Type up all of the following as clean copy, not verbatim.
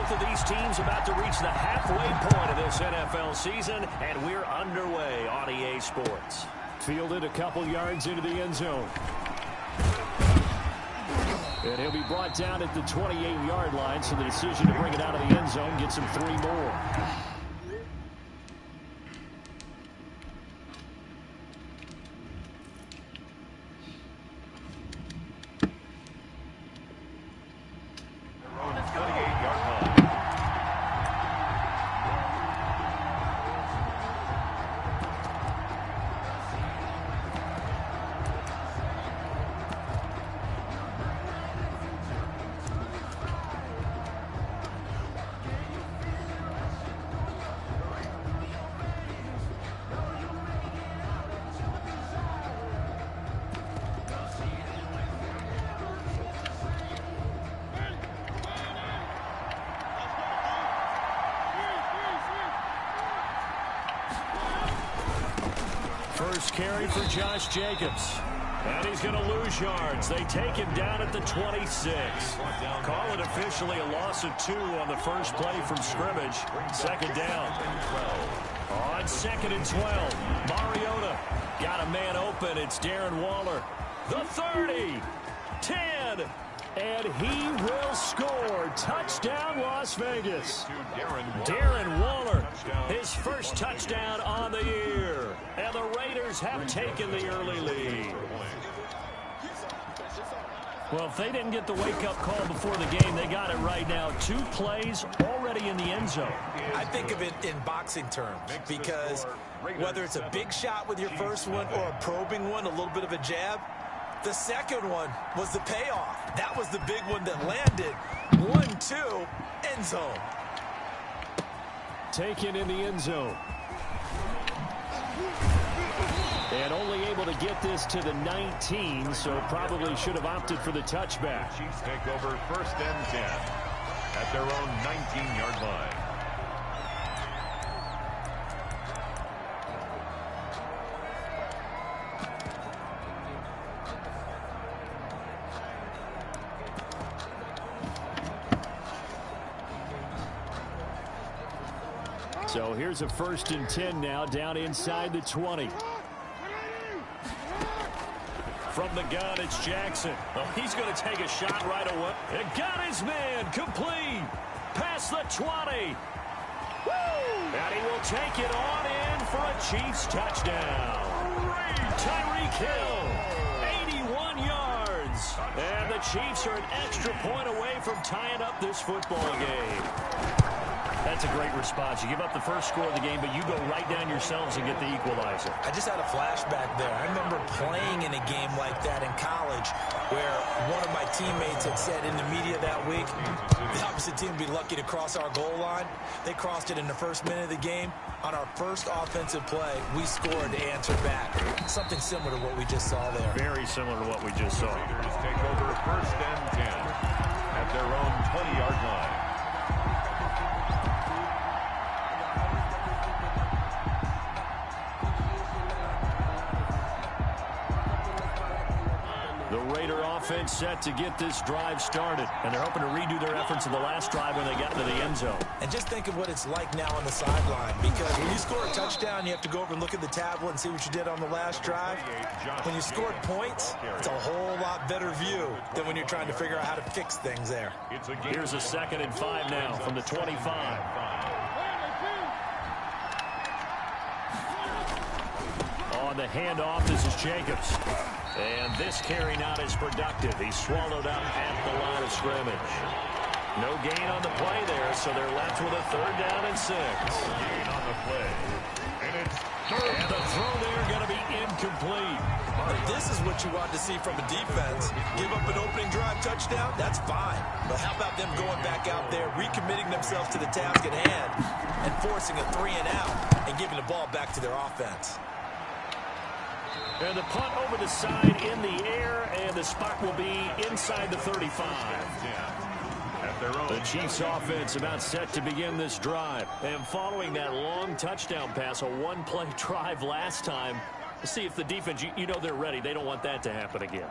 Both of these teams about to reach the halfway point of this NFL season, and we're underway on EA Sports. Fielded a couple yards into the end zone. And he'll be brought down at the 28-yard line, so the decision to bring it out of the end zone gets him 3 more. First carry for Josh Jacobs. And he's going to lose yards. They take him down at the 26. Call it officially a loss of 2 on the first play from scrimmage. Second down. On 2nd and 12. Mariota got a man open. It's Darren Waller. The 30. 10. And he will score. Touchdown, Las Vegas. Darren Waller, his first touchdown on the year. And the Raiders have taken the early lead. Well, if they didn't get the wake-up call before the game, they got it right now. 2 plays already in the end zone. I think of it in boxing terms because whether it's a big shot with your first one or a probing one, a little bit of a jab, the second one was the payoff. That was the big one that landed. 1-2, end zone. Taken in the end zone. And only able to get this to the 19, so probably should have opted for the touchback. Chiefs take over 1st and 10 at their own 19-yard line. So here's a 1st and 10 now, down inside the 20. From the gun, it's Jackson. Oh, he's going to take a shot right away. It got his man complete. Past the 20. Woo! And he will take it on in for a Chiefs touchdown. Tyreek Hill, 81 yards. And the Chiefs are an extra point away from tying up this football game. That's a great response. You give up the first score of the game, but you go right down yourselves and get the equalizer. I just had a flashback there. I remember playing in a game like that in college where one of my teammates had said in the media that week, the opposite team would be lucky to cross our goal line. They crossed it in the first minute of the game. On our first offensive play, we scored to answer back. Something similar to what we just saw there. Very similar to what we just saw. Raiders take over 1st and 10 at their own 20-yard line. The Raider offense set to get this drive started. And they're hoping to redo their efforts in the last drive when they got into the end zone. And just think of what it's like now on the sideline, because when you score a touchdown, you have to go over and look at the tablet and see what you did on the last drive. When you scored points, it's a whole lot better view than when you're trying to figure out how to fix things there. Here's a 2nd and 5 now from the 25. On the handoff, this is Jacobs. And this carry not as productive. He's swallowed up at the line of scrimmage. No gain on the play there, so they're left with a 3rd down and 6. Gain on the play. And it's And the throw there going to be incomplete. If this is what you want to see from a defense, give up an opening drive touchdown, that's fine. But how about them going back out there, recommitting themselves to the task at hand, and forcing a 3 and out, and giving the ball back to their offense. And the punt over the side in the air, and the spot will be inside the 35. The Chiefs offense about set to begin this drive. And following that long touchdown pass, a 1-play drive last time, see if the defense, you know they're ready. They don't want that to happen again.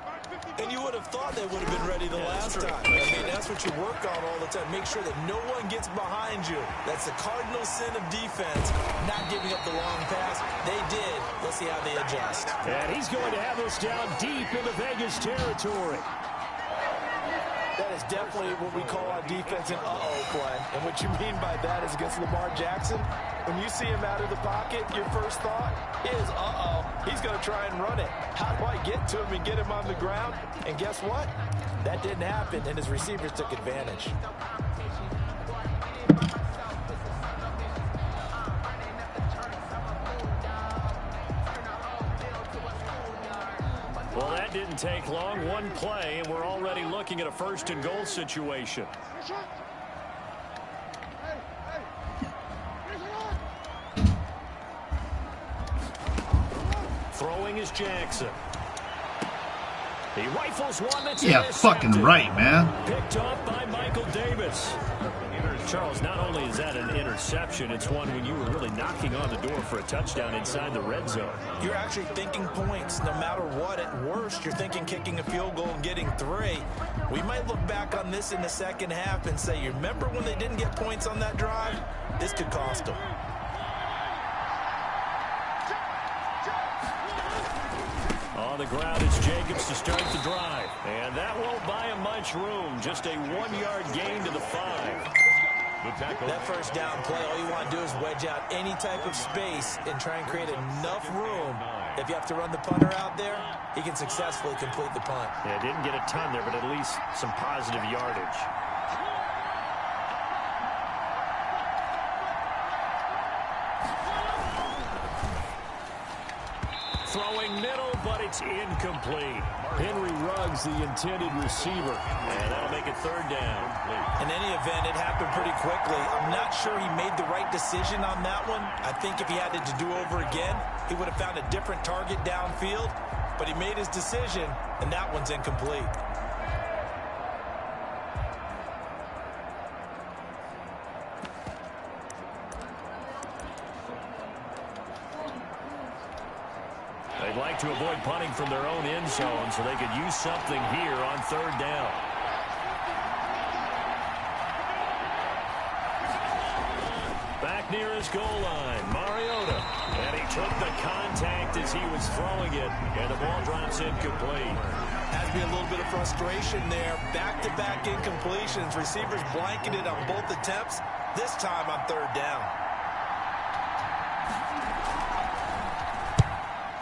And you would have thought they would have been ready the last time. I mean, that's what you work on all the time. Make sure that no one gets behind you. That's the cardinal sin of defense, not giving up the long pass. They did. Let's see how they adjust. And he's going to have this down deep into Vegas territory. That is definitely what we call our defense an uh-oh play. And what you mean by that is against Lamar Jackson, when you see him out of the pocket, your first thought is, uh-oh, he's going to try and run it. How do I get to him and get him on the ground? And guess what? That didn't happen, and his receivers took advantage. Well, that didn't take long. One play, and we're already looking at a first-and-goal situation. Throwing is Jackson. He rifles one that's fucking right, man. Picked off by Michael Davis. Charles, not only is that an interception, it's one when you were really knocking on the door for a touchdown inside the red zone. You're actually thinking points no matter what. At worst, you're thinking kicking a field goal and getting 3. We might look back on this in the second half and say, you remember when they didn't get points on that drive? This could cost them. On the ground, it's Jacobs to start the drive. And that won't buy him much room. Just a 1-yard gain to the 5. That first down play, all you want to do is wedge out any type of space and try and create enough room. If you have to run the punter out there, he can successfully complete the punt. Yeah, didn't get a ton there, but at least some positive yardage. Throwing middle, but it's incomplete. Henry Ruggs, the intended receiver. And that'll make it 3rd down. In any event, it happened pretty quickly. I'm not sure he made the right decision on that one. I think if he had it to do over again, he would have found a different target downfield. But he made his decision, and that one's incomplete. They'd like to avoid punting from their own end zone so they could use something here on 3rd down. Back near his goal line, Mariota. And he took the contact as he was throwing it, and the ball drops incomplete. Has to be a little bit of frustration there. Back-to-back incompletions. Receivers blanketed on both attempts, this time on 3rd down.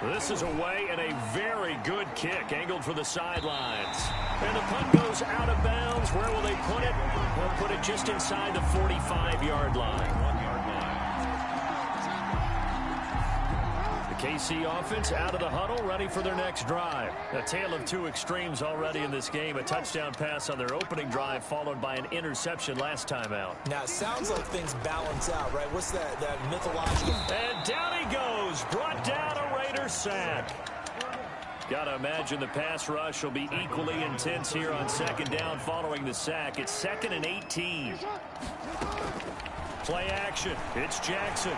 This is away and a very good kick, angled for the sidelines. And the punt goes out of bounds. Where will they put it? They'll put it just inside the 45-yard line. The KC offense out of the huddle, ready for their next drive. A tale of 2 extremes already in this game. A touchdown pass on their opening drive, followed by an interception last time out. Now, it sounds like things balance out, right? What's that mythological? And down he goes, brought down a Raider sack. Got to imagine the pass rush will be equally intense here on 2nd down following the sack. It's 2nd and 18. Play action. It's Jackson.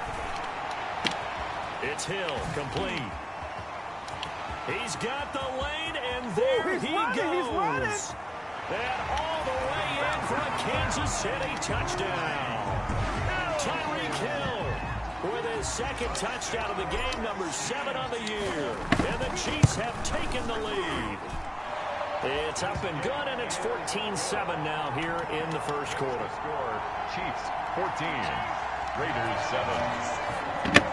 It's Hill, complete. He's got the lane, and there he goes. And all the way in for a Kansas City touchdown. Tyreek Hill with his 2nd touchdown of the game, number 7 on the year. And the Chiefs have taken the lead. It's up and good, and it's 14-7 now here in the first quarter. Score, Chiefs 14, Raiders 7.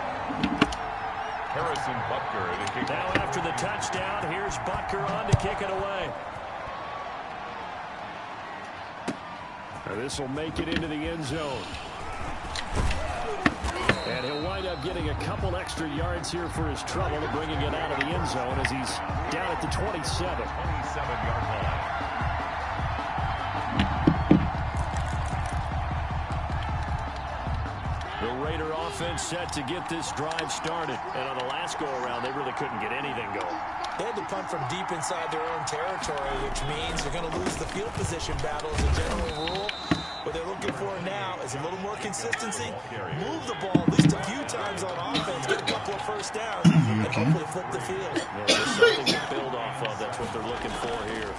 Harrison Butker to kick. Now after the touchdown, here's Butker on to kick it away. This will make it into the end zone. And he'll wind up getting a couple extra yards here for his trouble, bringing it out of the end zone as he's down at the 27. 27-yard line. The Raider offense set to get this drive started. And on the last go-around, they really couldn't get anything going. They had to punt from deep inside their own territory, which means they're going to lose the field position battle as a general rule. What they're looking for now is a little more consistency, move the ball at least a few times on offense, get a couple of first downs, and hopefully flip the field. Yeah, just something to build off of. That's what they're looking for here.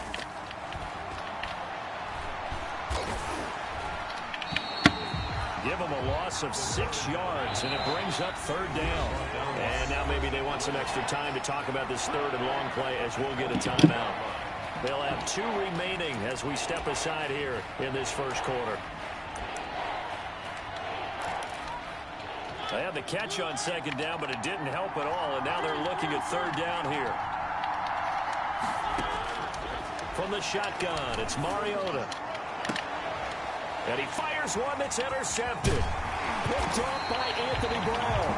Give them a loss of 6 yards, and it brings up 3rd down. And now maybe they want some extra time to talk about this 3rd and long play as we'll get a timeout. They'll have 2 remaining as we step aside here in this first quarter. They had the catch on 2nd down, but it didn't help at all, and now they're looking at 3rd down here. From the shotgun, it's Mariota. And he fires one that's intercepted. Picked off by Anthony Brown.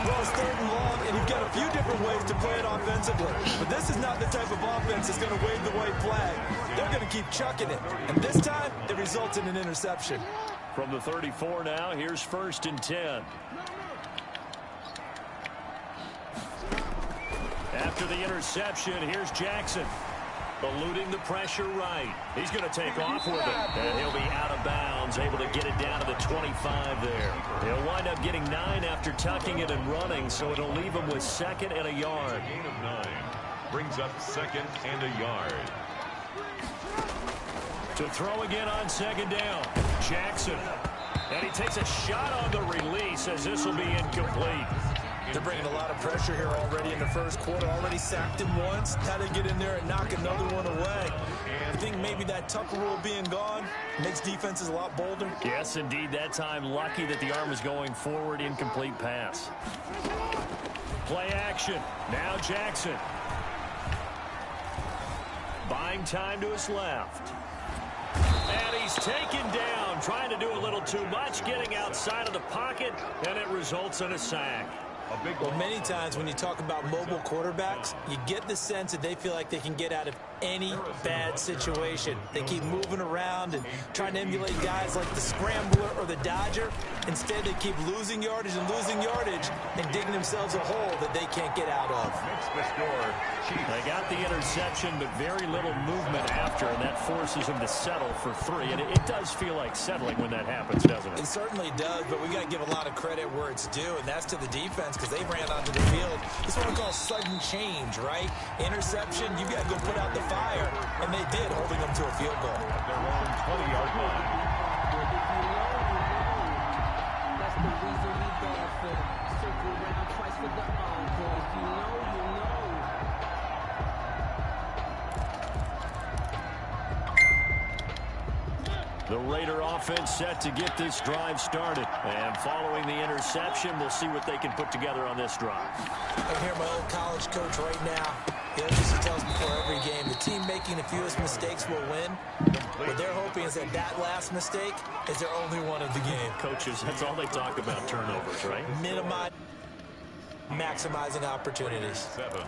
Well, it's 3rd and long, and you've got a few different ways to play it offensively. But this is not the type of offense that's going to wave the white flag. They're going to keep chucking it. And this time, it results in an interception. From the 34 now, here's 1st and 10. After the interception, here's Jackson. Eluding the pressure right. He's going to take off with it. And he'll be out of bounds, able to get it down to the 25 there. He'll wind up getting 9 after tucking it and running, so it'll leave him with 2nd and a yard. Gain of 9. Brings up 2nd and a yard. To throw again on 2nd down. Jackson. And he takes a shot on the release as this will be incomplete. They're bringing a lot of pressure here already in the first quarter. Already sacked him once. Had to get in there and knock another one away. I think maybe that Tucker rule being gone makes defenses a lot bolder. Yes, indeed. That time, lucky that the arm was going forward. Incomplete pass. Play action. Now Jackson. Buying time to his left. And he's taken down. Trying to do a little too much. Getting outside of the pocket. And it results in a sack. Well, many times when you talk about mobile quarterbacks, you get the sense that they feel like they can get out of any bad situation. They keep moving around and trying to emulate guys like the Scrambler or the Dodger. Instead, they keep losing yardage and digging themselves a hole that they can't get out of. They got the interception, but very little movement after, and that forces them to settle for 3. And it does feel like settling when that happens, doesn't it? It certainly does, but we got to give a lot of credit where it's due, and that's to the defense because they ran onto the field. It's what we call sudden change, right? Interception, you got to go put out the fire, and they did, holding them to a field goal. At their own 20-yard line. That's the reason we got for circle around twice for the encore. You know. The Raider offense set to get this drive started. And following the interception, we'll see what they can put together on this drive. I hear my old college coach right now. He always tells before every game, the team making the fewest mistakes will win. What they're hoping is that last mistake is their only one of the game. Coaches, that's all they talk about, turnovers, right? Minimize, maximizing opportunities. 7.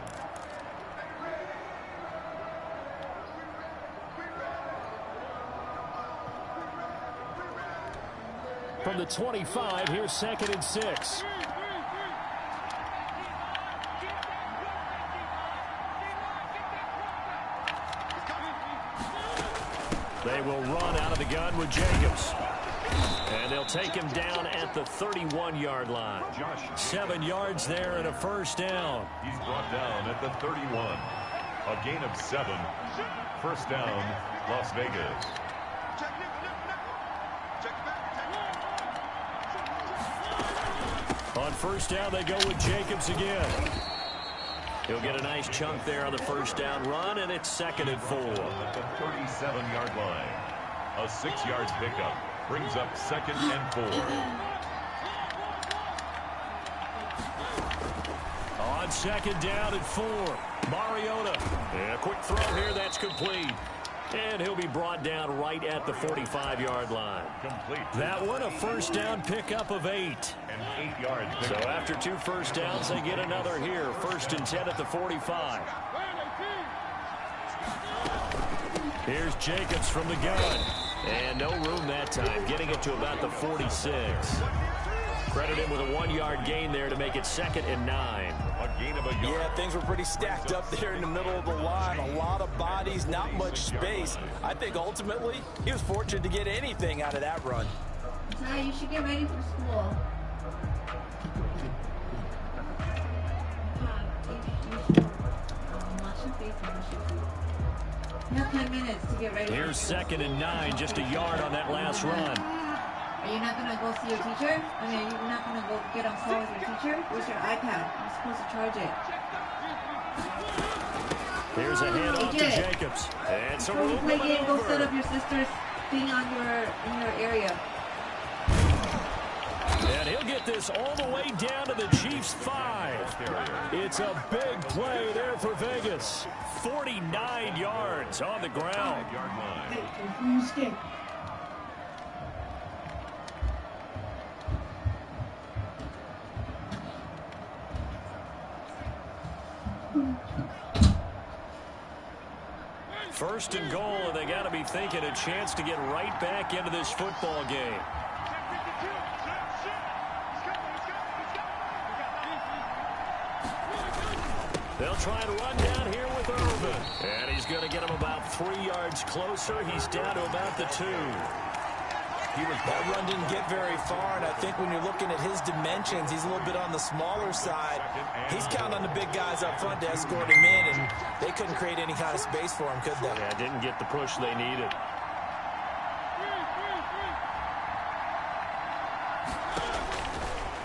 From the 25, here's 2nd and 6. They will run out of the gun with Jacobs. And they'll take him down at the 31-yard line. 7 yards there and a 1st down. He's brought down at the 31. A gain of 7. 1st down, Las Vegas. On 1st down, they go with Jacobs again. He'll get a nice chunk there on the 1st down run, and it's 2nd and 4. At the 37-yard line. A 6-yard pickup brings up 2nd and 4. On 2nd down and 4, Mariota. And a quick throw here, that's complete. And he'll be brought down right at the 45-yard line. Complete. That one, a 1st down pickup of 8. An 8-yard So pickup. after 2 1st downs, they get another here. 1st and 10 at the 45. Here's Jacobs from the gun. And no room that time, getting it to about the 46. Credit him with a 1-yard gain there to make it 2nd and 9. A gain of a yard. Yeah, things were pretty stacked up there in the middle of the line. A lot of bodies, not much space. I think ultimately he was fortunate to get anything out of that run. Ty, you should get ready for school. You have 10 minutes to get ready. Here's 2nd and 9, just a yard on that last run. Are you not going to go see your teacher? I mean, are you not going to go get on call with your teacher? Where's your iPad? I'm supposed to charge it. Here's a hand off to Jacobs. And so we're play game, go set up your sister's thing on in your area. And he'll get this all the way down to the Chiefs' 5. It's a big play there for Vegas. 49 yards on the ground. First and goal, and they got to be thinking a chance to get right back into this football game. They'll try and run down here with Irvin. And he's going to get him about 3 yards closer. He's down to about the 2. That run didn't get very far, and I think when you're looking at his dimensions, he's a little bit on the smaller side. He's counting on the big guys up front to escort him in, and they couldn't create any kind of space for him, could they? Yeah, didn't get the push they needed.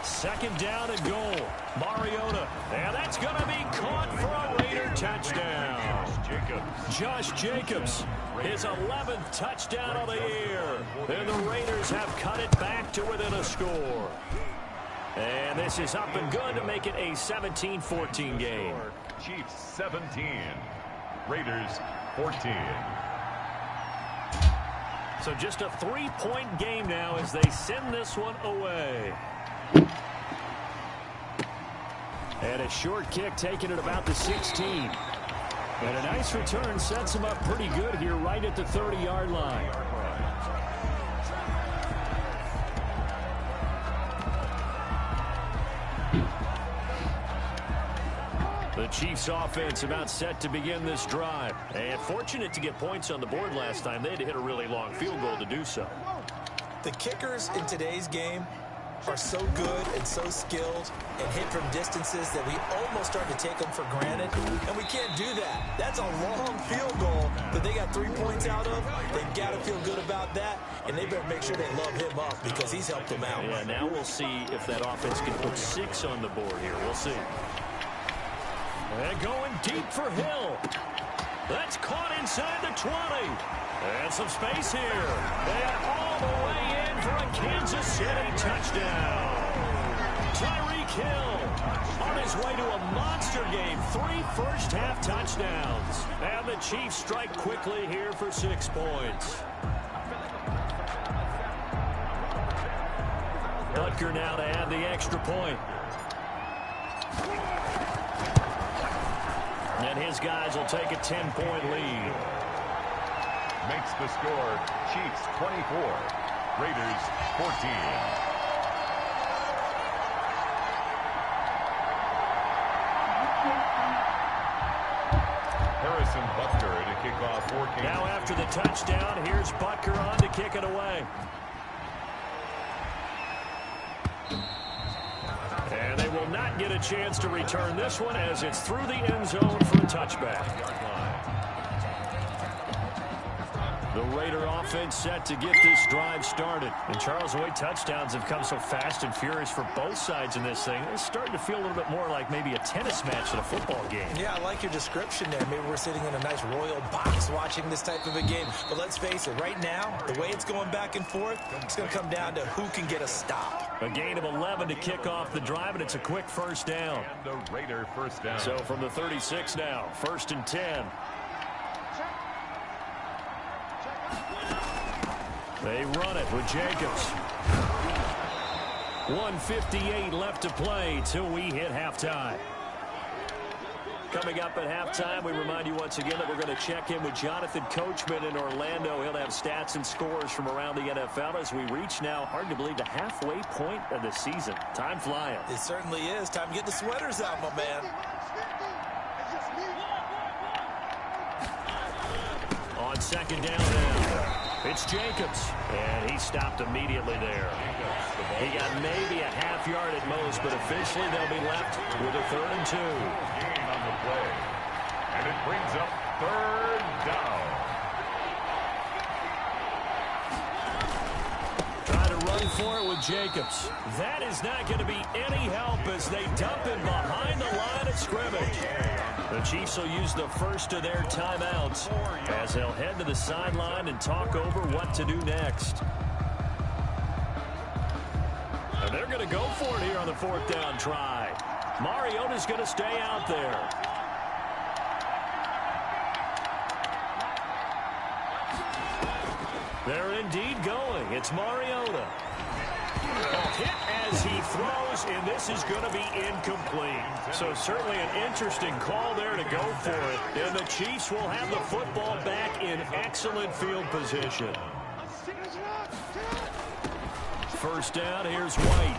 Second down and goal. Mariota. And that's going to be caught for a Raider touchdown. Josh Jacobs, his 11th touchdown of the year. And the Raiders have cut it back to within a score. And this is up and good to make it a 17-14 game. Chiefs 17, Raiders 14. So just a 3-point game now as they send this one away. And a short kick taken at about the 16. And a nice return sets him up pretty good here right at the 30-yard line. The Chiefs offense about set to begin this drive. And fortunate to get points on the board last time. They had to hit a really long field goal to do so. The kickers in today's game are so good and so skilled and hit from distances that we almost start to take them for granted, and we can't do that. That's a long field goal that they got 3 points out of. They've got to feel good about that, and they better make sure they love him up because he's helped them out. Yeah, now we'll see if that offense can put 6 on the board here. We'll see. And going deep for Hill. That's caught inside the 20. And some space here. And all the way in for a Kansas City touchdown. Tyreek Hill on his way to a monster game. 3 first-half touchdowns. And the Chiefs strike quickly here for 6 points. Butker now to add the extra point. And his guys will take a 10-point lead. Makes the score Chiefs 24, Raiders 14. Harrison Butker to kick off for Kansas. Now after the touchdown, here's Butker on to kick it away. And they will not get a chance to return this one as it's through the end zone for a touchback. The Raider offense set to get this drive started. And Charles, the way touchdowns have come so fast and furious for both sides in this thing, it's starting to feel a little bit more like maybe a tennis match than a football game. Yeah, I like your description there. Maybe we're sitting in a nice royal box watching this type of a game. But let's face it, right now, the way it's going back and forth, it's going to come down to who can get a stop. A gain of 11 to kick off the drive, and it's a quick first down. And the Raider first down. So from the 36 now, 1st and 10. They run it with Jacobs. 1:58 left to play till we hit halftime. Coming up at halftime, we remind you once again that we're going to check in with Jonathan Coachman in Orlando. He'll have stats and scores from around the NFL as we reach now, hard to believe, the halfway point of the season. Time flying. It certainly is. Time to get the sweaters out, my man. On 2nd down now. It's Jacobs, and he stopped immediately there. He got maybe a half yard at most, but officially they'll be left with a 3rd and 2. Gain on the play. And it brings up 3rd down. Trying to run for it with Jacobs. That is not going to be any help as they dump him behind the line of scrimmage. The Chiefs will use the first of their timeouts as they'll head to the sideline and talk over what to do next. And they're going to go for it here on the 4th down try. Mariota's going to stay out there. They're indeed going. It's Mariota. Hit as he throws, and this is going to be incomplete. So certainly an interesting call there to go for it. And the Chiefs will have the football back in excellent field position. 1st down, here's White.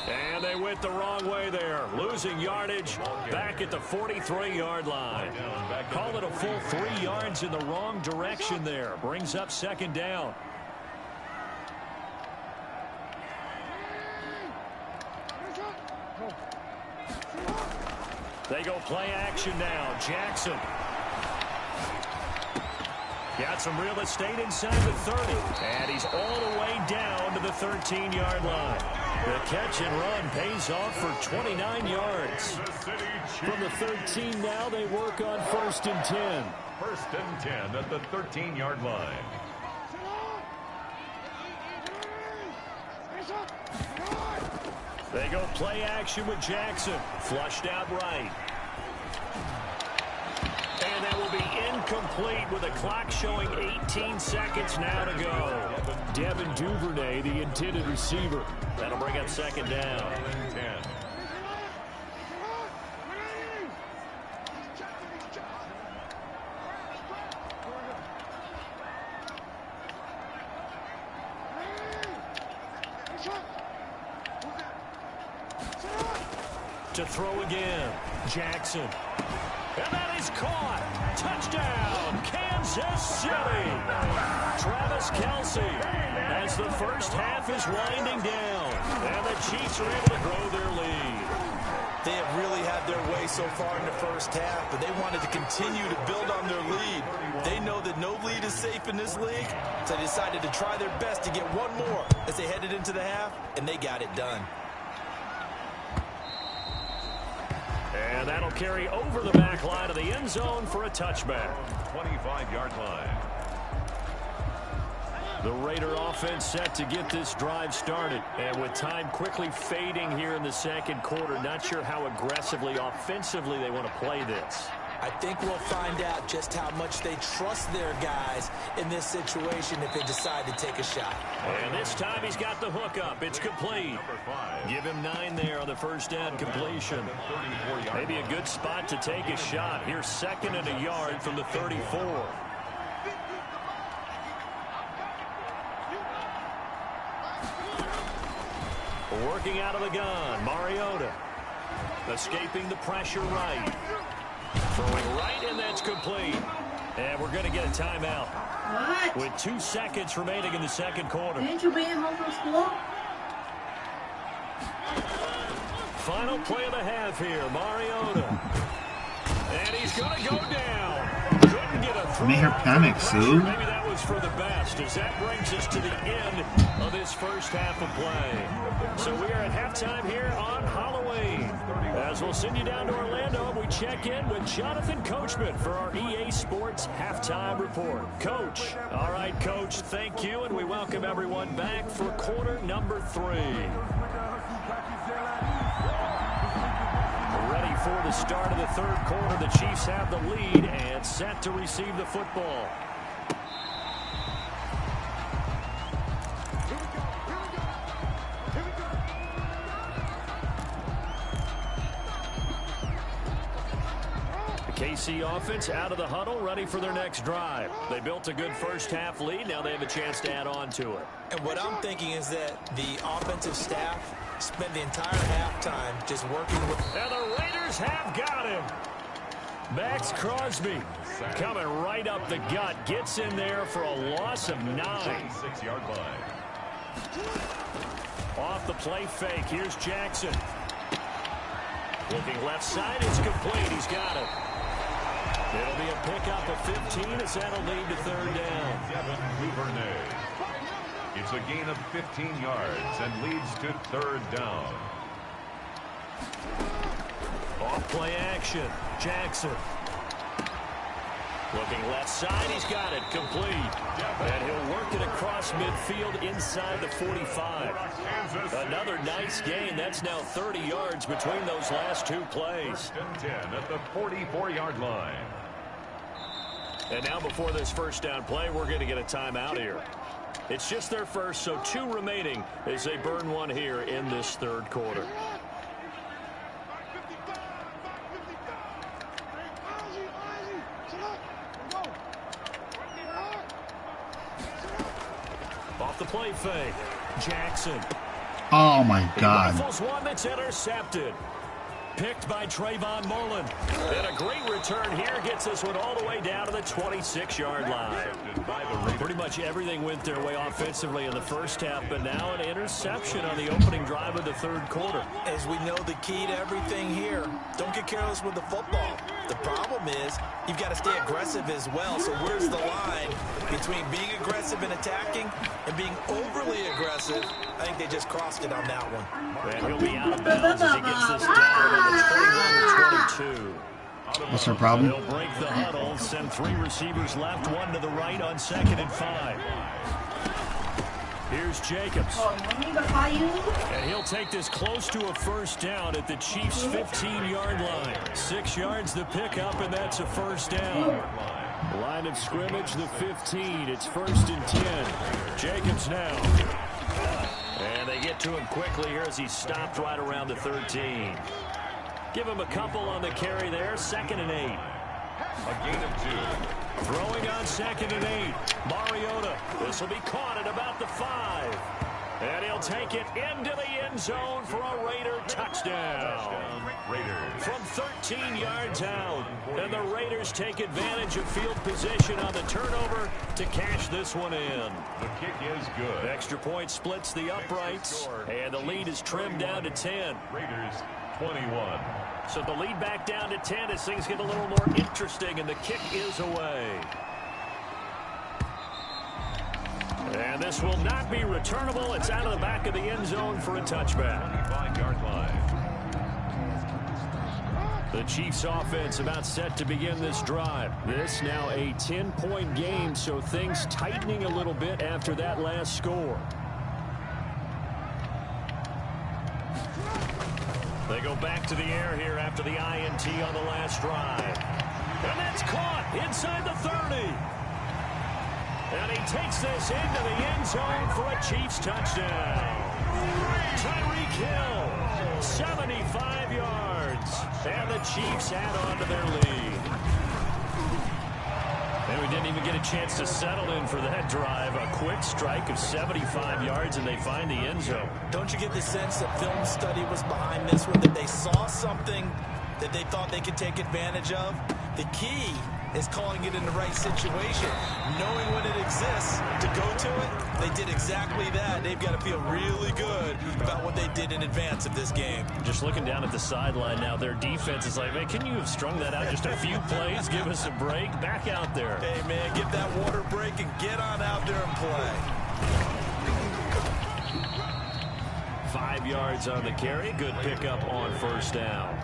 And they went the wrong way there. Losing yardage back at the 43-yard line. Call it a full 3 yards in the wrong direction there. Brings up 2nd down. They go play action now. Jackson. Got some real estate inside the 30. And he's all the way down to the 13-yard line. The catch and run pays off for 29 yards. From the 13 now, they work on 1st and 10. 1st and 10 at the 13-yard line. They go play action with Jackson. Flushed out right. And that will be incomplete with the clock showing 18 seconds now to go. Devin Duvernay, the intended receiver. That'll bring up 2nd down. 10. To throw again. Jackson. And that is caught. Touchdown, Kansas City. Travis Kelce as the first half is winding down. And the Chiefs are able to grow their lead. They have really had their way so far in the first half, but they wanted to continue to build on their lead. They know that no lead is safe in this league, so they decided to try their best to get one more as they headed into the half, and they got it done. And that'll carry over the back line of the end zone for a touchback. 25-yard line. The Raider offense set to get this drive started. And with time quickly fading here in the 2nd quarter, not sure how aggressively, offensively they want to play this. I think we'll find out just how much they trust their guys in this situation if they decide to take a shot. And this time he's got the hook up. It's complete. Give him 9 there on the 1st down completion. Maybe a good spot to take a shot. Here's 2nd and a yard from the 34. Working out of the gun, Mariota. Escaping the pressure right. Throwing right, and that's complete. And we're going to get a timeout. What? With 2 seconds remaining in the 2nd quarter. Didn't you bring him home from school? Final play of the half here, Mariota. And he's going to go down. Couldn't get a throw. Made her panic, Sue. Maybe that was for the best, as that brings us to the end of this first half of play. So we are at halftime here on Halloween. As we'll send you down to Orlando, we check in with Jonathan Coachman for our EA Sports Halftime Report. Coach. All right, Coach, thank you, and we welcome everyone back for quarter number 3. Ready for the start of the 3rd quarter. The Chiefs have the lead and set to receive the football. KC offense out of the huddle, ready for their next drive. They built a good first half lead. Now they have a chance to add on to it. And what I'm thinking is that the offensive staff spent the entire halftime just working with... And the Raiders have got him. Max Crosby coming right up the gut. Gets in there for a loss of 9. 6-yard line. Off the play fake. Here's Jackson. Looking left side. It's complete. He's got it. It'll be a pickup of 15 as that'll lead to third down. Devin Duvernay. It's a gain of 15 yards and leads to third down. Off play action. Jackson. Looking left side. He's got it. Complete. And he'll work it across midfield inside the 45. Another nice gain. That's now 30 yards between those last 2 plays. First and 10 at the 44-yard line. And now before this first down play, we're going to get a timeout here. It's just their first, so 2 remaining as they burn one here in this third quarter. Off the play fake. Jackson. Oh, my God. He rifles one that's intercepted. Picked by Trayvon Mullen. And a great return here gets this one all the way down to the 26-yard line. Pretty much everything went their way offensively in the first half, but now an interception on the opening drive of the third quarter. As we know, the key to everything here, don't get careless with the football. The problem is you've got to stay aggressive as well. So where's the line between being aggressive and attacking and being overly aggressive? I think they just crossed it on that one. And he'll be out of bounds as he gets this down to the 21-22. What's their problem? They'll break the huddle, send 3 receivers left, 1 to the right on 2nd and 5. Here's Jacobs. And he'll take this close to a first down at the Chiefs' 15-yard line. 6 yards the pickup, and that's a first down. Line of scrimmage, the 15. It's 1st and 10. Jacobs now. And they get to him quickly here as he's stopped right around the 13. Give him a couple on the carry there. 2nd and 8. A gain of 2. Throwing on 2nd and 8. Mariota. This will be caught at about the 5. And he'll take it into the end zone for a Raider touchdown. Raiders. From 13 yards out. And the Raiders take advantage of field position on the turnover to cash this one in. The kick is good. Extra point splits the uprights. And the lead is trimmed down to 10. Raiders 21. So the lead back down to 10 as things get a little more interesting, and the kick is away. And this will not be returnable. It's out of the back of the end zone for a touchback. 25-yard line. The Chiefs offense about set to begin this drive. This now a 10-point game, so things tightening a little bit after that last score. They go back to the air here after the INT on the last drive. And that's caught inside the 30. And he takes this into the end zone for a Chiefs touchdown. Tyreek Hill, 75 yards. And the Chiefs add on to their lead. And we didn't even get a chance to settle in for that drive. A quick strike of 75 yards, and they find the end zone. Don't you get the sense that film study was behind this one, that they saw something that they thought they could take advantage of? The key is calling it in the right situation. Knowing when it exists to go to it, they did exactly that. They've got to feel really good about what they did in advance of this game. Just looking down at the sideline now, their defense is like, man, can you have strung that out just a few plays? Give us a break. Back out there. Hey, man, get that water break and get on out there and play. 5 yards on the carry. Good pickup on first down.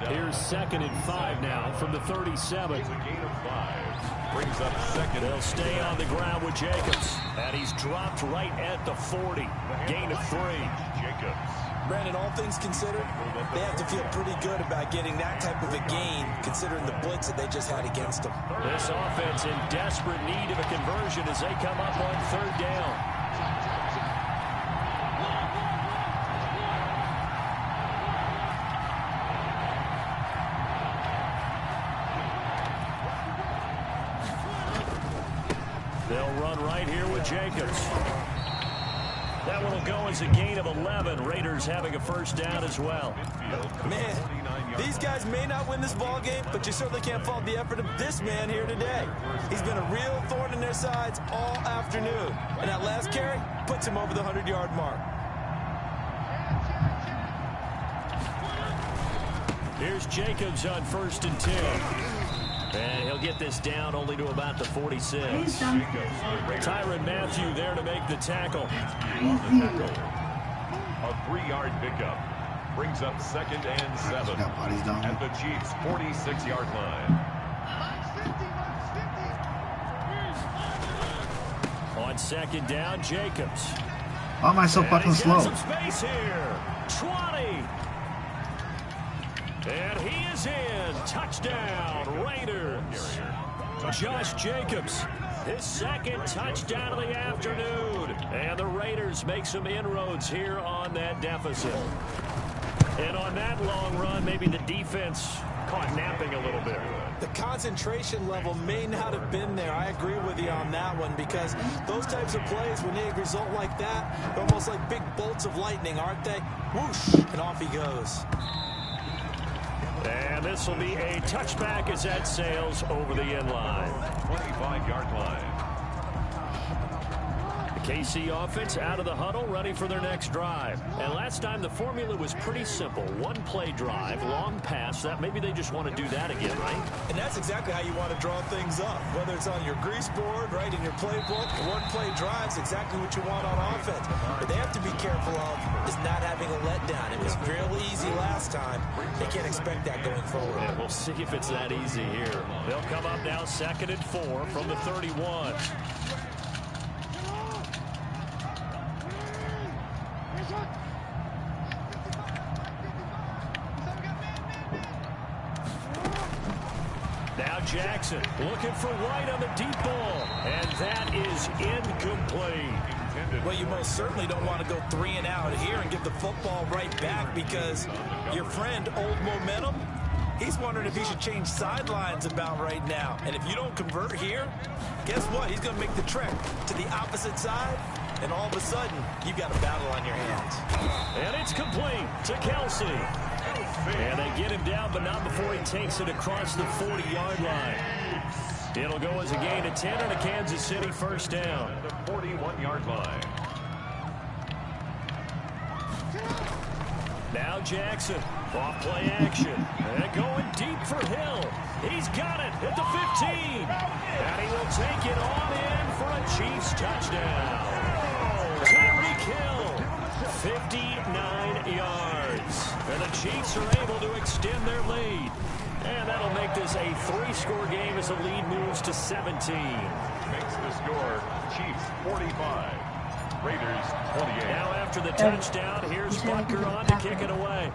Here's 2nd and 5 now from the 37. It's a gain of 5. Brings up 2nd. They'll stay on the ground with Jacobs. And he's dropped right at the 40. Gain of 3. Jacobs. Brandon, all things considered, they have to feel pretty good about getting that type of a gain, considering the blitz that they just had against them. This offense in desperate need of a conversion as they come up on 3rd down. They'll run right here with Jacobs. That one will go as a gain of 11. Raiders having a first down as well. Man, these guys may not win this ball game, but you certainly can't fault the effort of this man here today. He's been a real thorn in their sides all afternoon. And that last carry puts him over the 100-yard mark. Here's Jacobs on 1st and 10. And he'll get this down only to about the 46. Tyrann Mathieu there to make the tackle. A 3-yard pickup brings up 2nd and 7 at the Chiefs' 46-yard line. On 2nd down, Jacobs. Why am I so fucking slow? Some space here. 20. And he is in. Touchdown, Raiders. Josh Jacobs, his 2nd touchdown of the afternoon. And the Raiders make some inroads here on that deficit. And on that long run, maybe the defense caught napping a little bit. The concentration level may not have been there. I agree with you on that one, because those types of plays, when they result like that, they're almost like big bolts of lightning, aren't they? Whoosh, and off he goes. And this will be a touchback as that sails over the end line. 25-yard line. The KC offense out of the huddle, ready for their next drive. And last time the formula was pretty simple. One-play drive, long pass. That maybe they just want to do that again, right? And that's exactly how you want to draw things up. Whether it's on your grease board, right, in your playbook, one-play drives exactly what you want on offense. But they have to be careful of is not having a letdown. It was real easy last time. They can't expect that going forward. Yeah, we'll see if it's that easy here. They'll come up now 2nd and 4 from the 31. Now Jackson looking for White on the deep ball. And that is incomplete. Well, you most certainly don't want to go 3 and out here and give the football right back, because your friend, Old Momentum, he's wondering if he should change sidelines about right now. And if you don't convert here, guess what? He's going to make the trek to the opposite side, and all of a sudden, you've got a battle on your hands. And it's complete to Kelsey. And they get him down, but not before he takes it across the 40-yard line. It'll go as a gain of 10 and a Kansas City first down. The 41-yard line. Now Jackson, off play action. And going deep for Hill. He's got it at the 15. And he will take it on in for a Chiefs touchdown. Tyreek Hill, 59 yards. And the Chiefs are able to extend their lead. And that'll make this a 3-score game as the lead moves to 17. Makes the score Chiefs 45, Raiders 28. Now after the touchdown, here's Butker on to kick it away.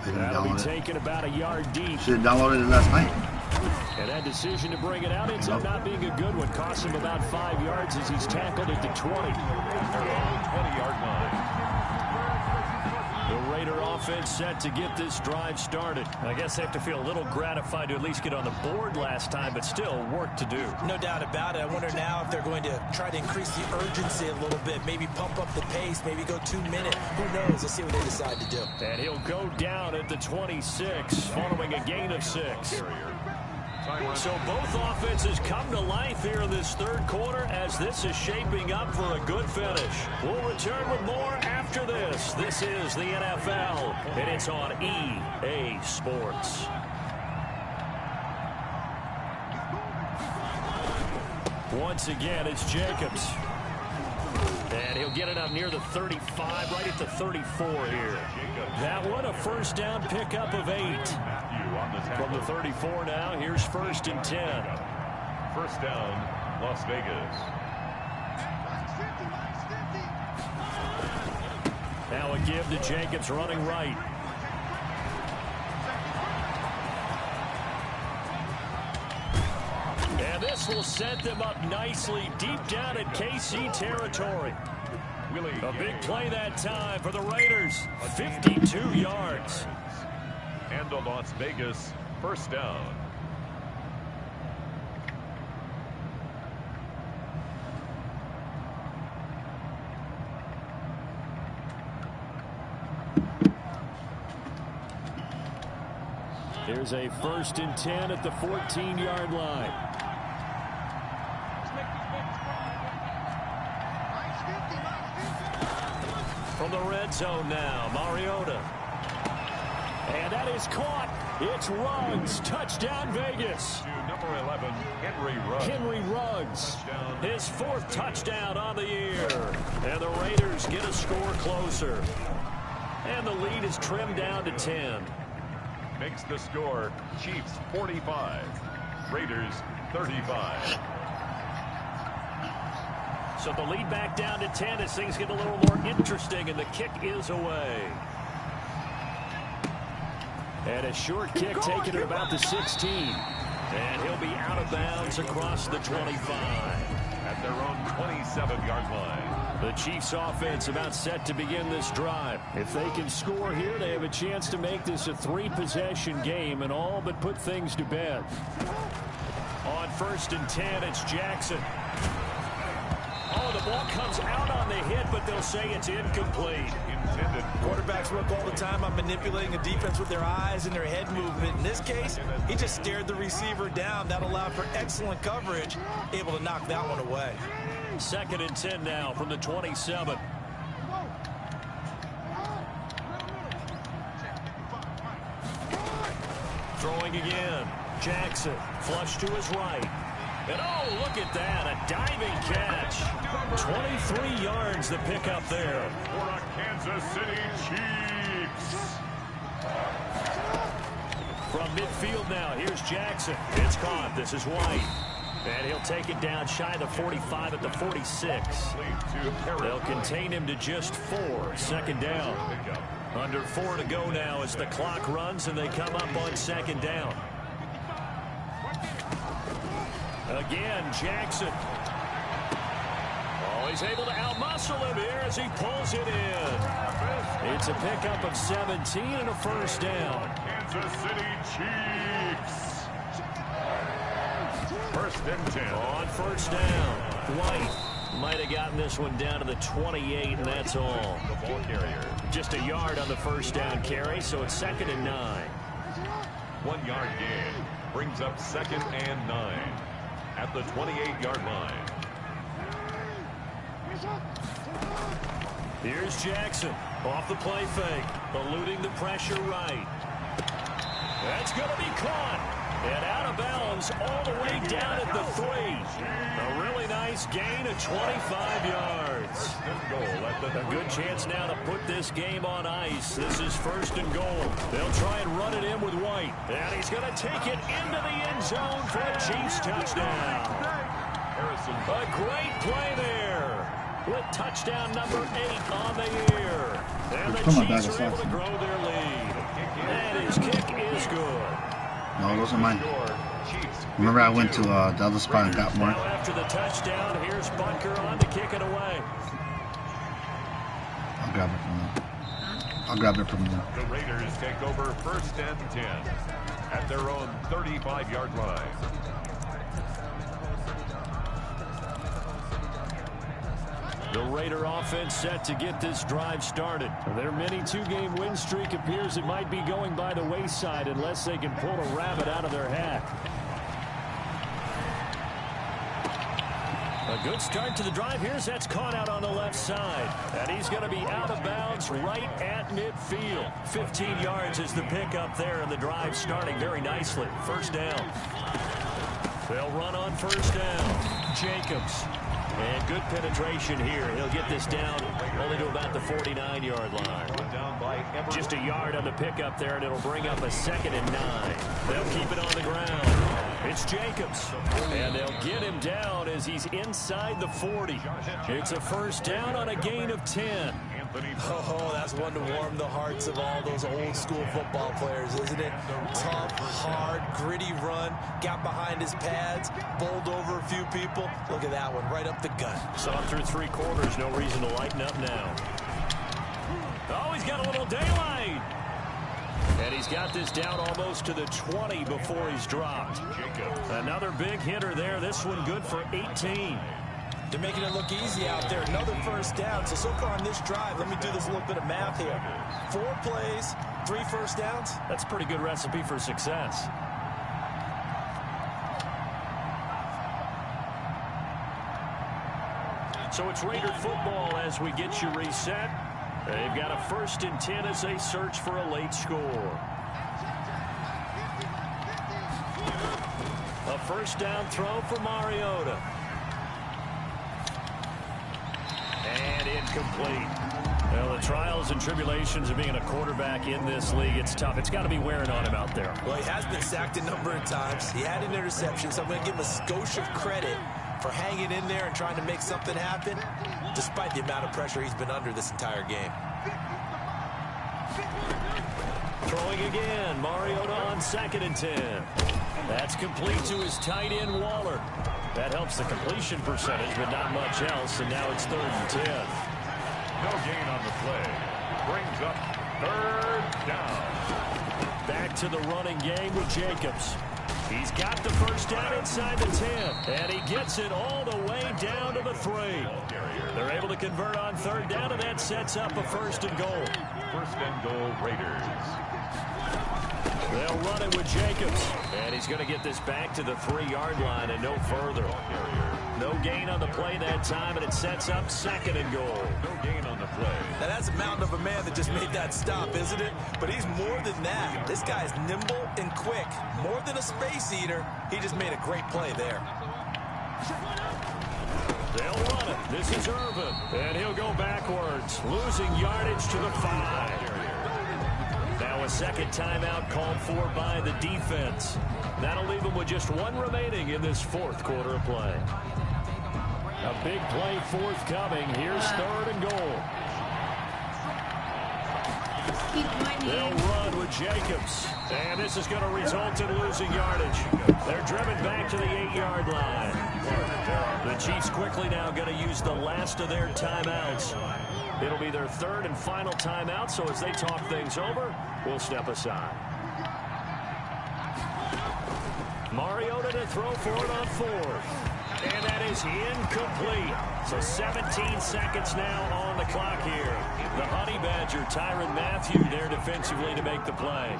That'll be taken about a yard deep. Should have downloaded it last night. And that decision to bring it out ends up not being a good one. Costs him about 5 yards as he's tackled at the 20. 20-yard line. The Raider offense set to get this drive started. I guess they have to feel a little gratified to at least get on the board last time, but still work to do. No doubt about it. I wonder now if they're going to try to increase the urgency a little bit, maybe pump up the pace, maybe go 2 minute. Who knows? Let's see what they decide to do. And he'll go down at the 26 following a gain of 6. So both offenses come to life here in this third quarter as this is shaping up for a good finish. We'll return with more after this. This is the NFL, and it's on EA Sports. Once again, it's Jacobs. And he'll get it up near the 35, right at the 34 here. That one, a first down pickup of 8. From the 34 now, here's 1st and 10. First down, Las Vegas. Now a give to Jacobs running right. And this will set them up nicely deep down at KC territory. A big play that time for the Raiders. 52 yards. And a Las Vegas first down. Here's a 1st and 10 at the 14-yard line. From the red zone now, Mariota. And that is caught. It's Ruggs. Touchdown, Vegas. To number 11, Henry Ruggs. Henry Ruggs. His 4th touchdown on the year. And the Raiders get a score closer. And the lead is trimmed down to 10. Makes the score Chiefs 45, Raiders 35. So the lead back down to 10 as things get a little more interesting, and the kick is away. And a short kick taken at about the 16. And he'll be out of bounds across the 25. At their own 27-yard line. The Chiefs offense about set to begin this drive. If they can score here, they have a chance to make this a 3-possession game and all but put things to bed. On 1st and 10, it's Jackson. Oh, the ball comes out on the hit, but they'll say it's incomplete. Intended. Quarterbacks work all the time on manipulating a defense with their eyes and their head movement. In this case, he just stared the receiver down. That allowed for excellent coverage, able to knock that one away. 2nd and 10 now from the 27. Throwing again. Jackson, flush to his right. And oh, look at that, a diving catch. 23 yards the pickup there. For the Kansas City Chiefs. From midfield now, here's Jackson. It's caught. This is White. And he'll take it down shy of the 45 at the 46. They'll contain him to just 4. 2nd down. Under 4 to go now as the clock runs and they come up on 2nd down. Again, Jackson. Oh, he's able to outmuscle him here as he pulls it in. It's a pickup of 17 and a 1st down. Kansas City Chiefs. 1st and 10. On 1st down, White might have gotten this one down to the 28, and that's all. The ball carrier. Just a yard on the 1st down carry, so it's 2nd and 9. 1-yard gain brings up 2nd and 9 at the 28-yard line. Here's Jackson off the play fake, eluding the pressure right. That's going to be caught. And out of bounds all the way down at the 3. A really nice gain of 25 yards. A good chance now to put this game on ice. This is 1st and goal. They'll try and run it in with White. And he's going to take it into the end zone for a Chiefs touchdown. A great play there. With touchdown number 8 on the year. And the Chiefs are able to grow their lead. And his kick is good. No, those are mine. Remember I went to the other spot and got more? Now after the touchdown, here's Butker on to kick it away. I'll grab it from them. I'll grab it from them. The Raiders take over 1st and 10 at their own 35-yard line. The Raider offense set to get this drive started. Their mini 2-game win streak appears it might be going by the wayside unless they can pull a rabbit out of their hat. A good start to the drive. Here's that's caught out on the left side. And he's going to be out of bounds right at midfield. 15 yards is the pickup there, and the drive starting very nicely. 1st down. They'll run on 1st down. Jacobs. And good penetration here. He'll get this down only to about the 49-yard line. Just a yard on the pickup there, and it'll bring up a 2nd and 9. They'll keep it on the ground. It's Jacobs. And they'll get him down as he's inside the 40. It's a 1st down on a gain of 10. Oh, that's one to warm the hearts of all those old school football players, isn't it? Tough, hard, gritty run, got behind his pads, bowled over a few people. Look at that one, right up the gut. Saw through 3 quarters, no reason to lighten up now. Oh, he's got a little daylight. And he's got this down almost to the 20 before he's dropped. Another big hitter there, this one good for 18. They're making it look easy out there. Another first down. So far on this drive, let me do this little bit of math here. 4 plays, 3 first downs. That's a pretty good recipe for success. So it's Raider football as we get you reset. They've got a 1st and 10 as they search for a late score. A first down throw for Mariota. And incomplete. Well, the trials and tribulations of being a quarterback in this league, it's tough. It's got to be wearing on him out there. Well, he has been sacked a number of times. He had an interception, so I'm going to give him a skosh of credit for hanging in there and trying to make something happen, despite the amount of pressure he's been under this entire game. Throwing again, Mariota on 2nd and 10. That's complete to his tight end, Waller. That helps the completion percentage, but not much else, and now it's 3rd and 10. No gain on the play. Brings up 3rd down. Back to the running game with Jacobs. He's got the first down inside the 10, and he gets it all the way down to the 3. They're able to convert on 3rd down, and that sets up a 1st and goal. 1st and goal, Raiders. They'll run it with Jacobs, and he's going to get this back to the 3-yard line and no further. No gain on the play that time, and it sets up 2nd and goal. No gain on the play. Now, that's a mountain of a man that just made that stop, isn't it? But he's more than that. This guy's nimble and quick. More than a space eater, he just made a great play there. They'll run it. This is Irvin, and he'll go backwards, losing yardage to the 5. Now a 2nd timeout called for by the defense. That'll leave them with just 1 remaining in this 4th quarter of play. A big play forthcoming. Here's 3rd and goal. They'll run with Jacobs. And this is going to result in losing yardage. They're driven back to the 8-yard line. The Chiefs quickly now going to use the last of their timeouts. It'll be their 3rd and final timeout, so as they talk things over, we'll step aside. Mariota to throw for it on 4th. And that is incomplete. So 17 seconds now on the clock here. The Honey Badger, Tyrann Mathieu, there defensively to make the play.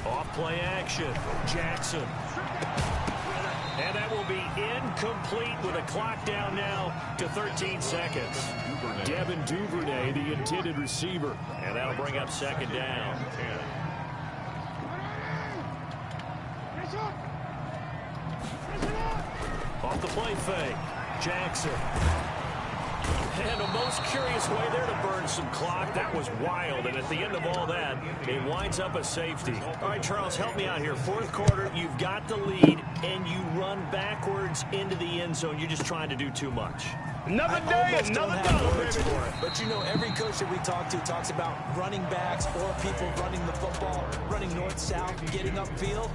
Off-play action. Jackson. And that will be incomplete with a clock down now to 13 seconds. Devin Duvernay, the intended receiver. And that'll bring up 2nd down. Off the play fake. Jackson. And a most curious way there to burn some clock. That was wild. And at the end of all that, it winds up a safety. All right, Charles, help me out here. 4th quarter, you've got the lead, and you run backwards into the end zone. You're just trying to do too much. Another day, another dollar, baby. But you know, every coach that we talk to talks about running backs or people running the football, running north-south, getting upfield.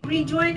Rejoining.